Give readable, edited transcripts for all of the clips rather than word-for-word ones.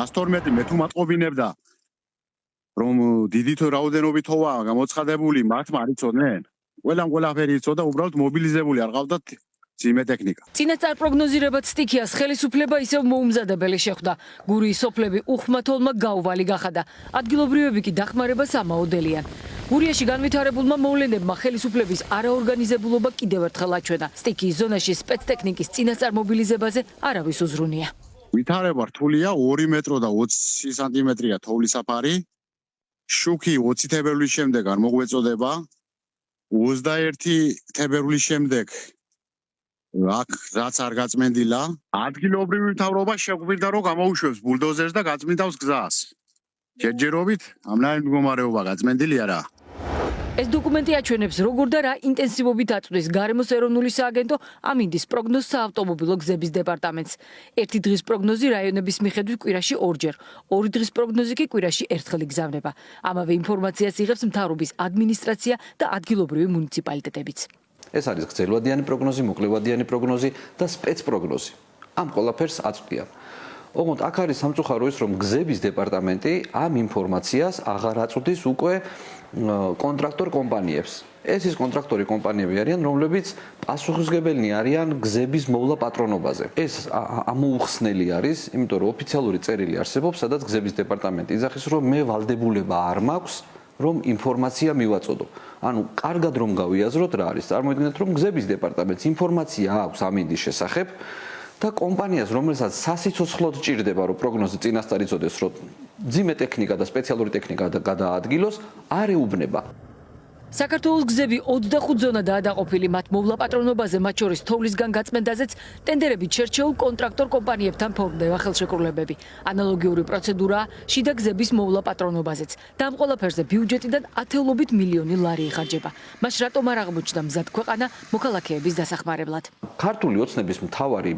112 მე თუ მატყობინებდა რომ დიდი რაოდენობით თოვაა გამოცხადებული, მათ მარიცოდნენ. ყველაფერი იცოდა, უბრალოდ მობილიზებული არ ყავდათ ძიმე ტექნიკა. წინასწარ პროგნოზირებად სტიქიას ხელისუფლება ისევ მოუმზადებელი შეხვდა. გურიის სოფლები უხმათოლმა გაუვალი გახადა. ადგილობრივები კი დახმარებას ამაოდელიან. გურიაში განვითარებულმა მოვლენებმა ხელისუფლების არაორგანიზებულობა კიდევ ერთხელ აჩვენა. სტიქიის ზონაში სპეცტექნიკის წინასწარ მობილიზებაზე არავის უზრუნია. ვითარება რთულია, 2 მეტრო და 20 სანტიმეტრია თოვლის საფარი. შუქი 20 თებერვლის შემდეგ არ მოგვეწოდება. 21 თებერვლის შემდეგ აქ რაც არ გაწმენდილა, ადგილობრივი მთავრობა შეგვირდა რომ გამოუშვებს ბულდოზერს და გაწმინდავს გზას. ჯერჯერობით ამნაირი მდგომარეობა გაწმენდილი არა. ეს დოკუმენტი აჩვენებს როგორ და რა ინტენსივობით აწვდის გარემოს ეროვნული სააგენტო ამინდის პროგნოზს საავტომობილო გზების დეპარტამენტს. ერთი დღის პროგნოზი რაიონების მიხედვით კვირაში 2-ჯერ, 2 დღის პროგნოზი კი კვირაში ერთხელ იგზავნება. ამავე ინფორმაციას იღებს მთავრობის ადმინისტრაცია და ადგილობრივი მუნიციპალიტეტებიც. ეს არის გრძელვადიანი პროგნოზი, მოკლევადიანი პროგნოზი და სპეცპროგნოზი. ამ ყველაფერს აწვდიან. ოღონდ აქ არის სამწუხარო ის, რომ გზების დეპარტამენტი ამ ინფორმაციას აღარ აწვდის უკვე კონტრაქტორ კომპანიებს. ეს ის კონტრაქტორი კომპანიები არიან, რომლებიც პასუხისმგებელნი არიან გზების მოვლა პატრონობაზე. ეს ამოუხსნელი არის, იმიტომ რომ ოფიციალური წერილი არსებობს, სადაც გზების დეპარტამენტი იძახის, რომ მე ვალდებულება არ მაქვს რომ ინფორმაცია მივაწოდო. ანუ კარგად რომ გავიაზროთ რა არის. წარმოიდგინეთ რომ გზების დეპარტამენტს ინფორმაცია აქვს ამინდის შესახებ და კომპანიას რომელსაც სასიცოცხლოდ ჭირდება რომ პროგნოზი წინასწარ იცოდეს რომ ძიმე ტექნიკა და სპეციალური ტექნიკა გადაადგილოს არ ეუბნება. საქართველოს გზები 25 ზონადაა დაყოფილი, მათ მოვლა პატრონობაზე, მათ შორის თოვლისგან გაწმენდაზეც ტენდერებით შერჩეულ კონტრაქტორ კომპანიებთან ფორმდება ხელშეკრულებები. ანალოგიური პროცედურაა შიდა გზების მოვლა პატრონობაზეც. და ამ ყველაფერზე ბიუჯეტიდან ათეულობით მილიონი ლარი იხარჯება. მას რატომ არ აღმოჩნდა მზად ქვეყანა მოქალაქეების დასახმარებლად? ქართული ოცნების მთავარი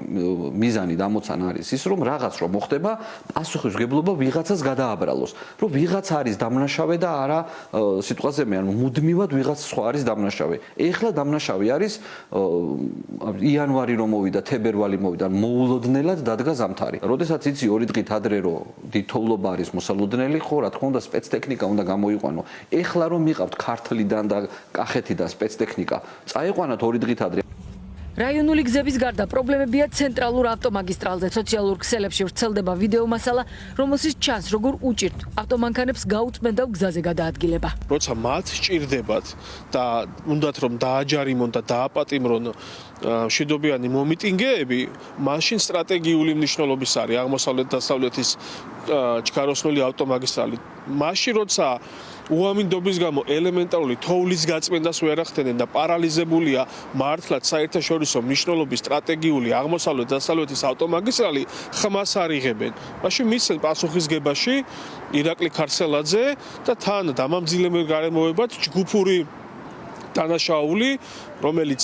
მიზანი და ამოცანა არის ის, რომ რაღაც რომ მოხდება, პასუხისმგებლობა ვიღაცას გადააბრალოს. რომ ვიღაცა არის დამნაშავე და არა სიტყვაზე მე ანუ მუდმივად ვიღაც სხვა არის დამნაშავე. ეხლა დამნაშავე არის იანვარი რომ მოვიდა, თებერვალი მოვიდა, მოულოდნელად დადგა ზამთარი. როდესაც იცი 2 დღით ადრე რომ დიდთოვლობა არის მოსალოდნელი, ხო, რა თქმა უნდა, სპეცტექნიკა უნდა გამოიყვანო. ეხლა რომ მიყავთ ქართლიდან და კახეთიდან სპეცტექნიკა, წაიყვანოთ 2 დღით ადრე. რაიონული გზების გარდა პრობლემებია ცენტრალურ ავტომაგისტრალზე. სოციალურ ქსელებში ვრცელდება ვიდეო მასალა, რომელშიც ჩანს როგორ უჭირთ ავტომანქანებს გაუწმენდავ გზაზე გადაადგილება. როცა მათ სჭირდებათ და უნდათ რომ დააჯარიმონ და დააპატიმრონ მშვიდობიანი მომიტინგეები, მაშინ სტრატეგიული მნიშვნელობის არის აღმოსავლეთ-დასავლეთის ჩქაროსნული ავტომაგისტრალი. მაშინ როცა უამინდობის გამო ელემენტარული თოვლის გაწმენდას ვერ ახდენენ და პარალიზებულია მართლაც საერთაშორისო მნიშვნელობის სტრატეგიული აღმოსავლეთ-დასავლეთის ავტომაგისტრალი, ხმას არ იღებენ. მაშინ მისცენ პასუხისგებაში ირაკლი ქარსელაძე და თან დამამძიმებელი გარემოებად ჯგუფური დანაშაული, რომელიც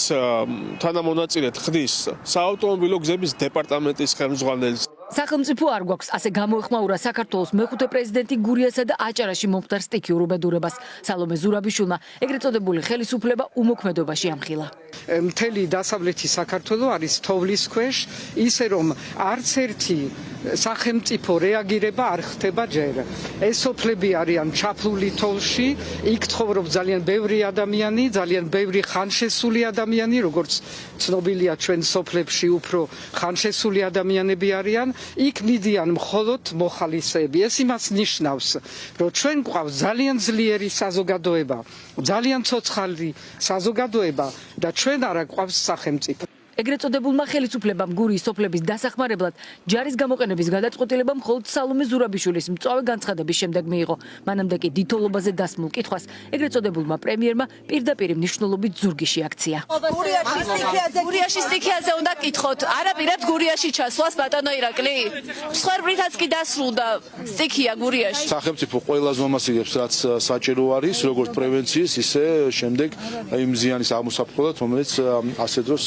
თანამონაწილედ ხდის საავტომობილო გზების დეპარტამენტის ხელმძღვანელს. სახელმწიფო არ გვაქვს, ასე გამოეხმაურა საქართველოს მეხუთე პრეზიდენტი გურიასა და აჭარაში მომხდარ სტიქიურ უბედურებას. სალომე ზურაბიშვილმა ეგრეთ წოდებული ხელისუფლება უმოქმედობაში ამხილა. მთელი დასავლეთი საქართველო არის თოვლის ქვეშ, ისე რომ არც ერთი სახელმწიფო რეაგირება არ ხდება ჯერ. ეს სოფლები არიან ჩაფლული თოვლში, იქ ცხოვრობს ძალიან ბევრი ადამიანი, ძალიან ბევრი ხანშესული ადამიანი, როგორც ცნობილია ჩვენ სოფლებში უფრო ხანშესული ადამიანები არიან. იქ მიდიან მხოლოდ მოხალისეები. ეს იმას ნიშნავს, რომ ჩვენ გვყავს ძალიან ძლიერი საზოგადოება, ძალიან ცოცხალი საზოგადოება და ჩვენ არა გვყავს სახელმწიფო. ეგრეთ წოდებულმა ხელისუფლებამ გურიის სოფლების დასახმარებლად ჯარის გამოყენების გადაწყვეტილება მხოლოდ სალომე ზურაბიშვილის მწვავე განცხადების შემდეგ მიიღო. მანამდე კი დიდთოვლობაზე დასმულ კითხვას ეგრეთ წოდებულმა პრემიერმა პირდაპირ მნიშვნელობით ზურგი შეაქცია. გურიაში სტიქიაზე უნდა კითხოთ, არაპირებთ გურიაში ჩასვლას ბატონო ირაკლი? მსხვერპლითაც კი დასრულდა სტიქია გურიაში. სახელმწიფო ყველა ზომას იღებს, რაც საჭირო არის, როგორც პრევენციის, ისე შემდეგ იმ ზიანის აღმოსაფხვრად, რომელიც ასე დროს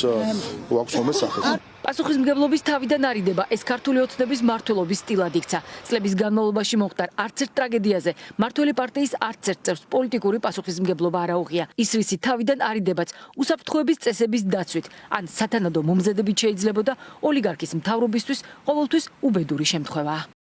ვაქვს სახელმწიფო. პასუხისმგებლობის თავიდან არიდება ეს ქართული ოცნების მმართველობის სტილად იქცა. წლების განმავლობაში მომხდარ არც ერთ ტრაგედიაზე მმართველი პარტიის არც ერთ წევრს პოლიტიკური პასუხისმგებლობა არ აუღია. ის რისი თავიდან არიდებაც უსაფრთხოების წესების დაცვით ან სათანადო მომზადებით შეიძლებოდა ოლიგარქის მთავრობისთვის ყოველთვის უბედური შემთხვევაა.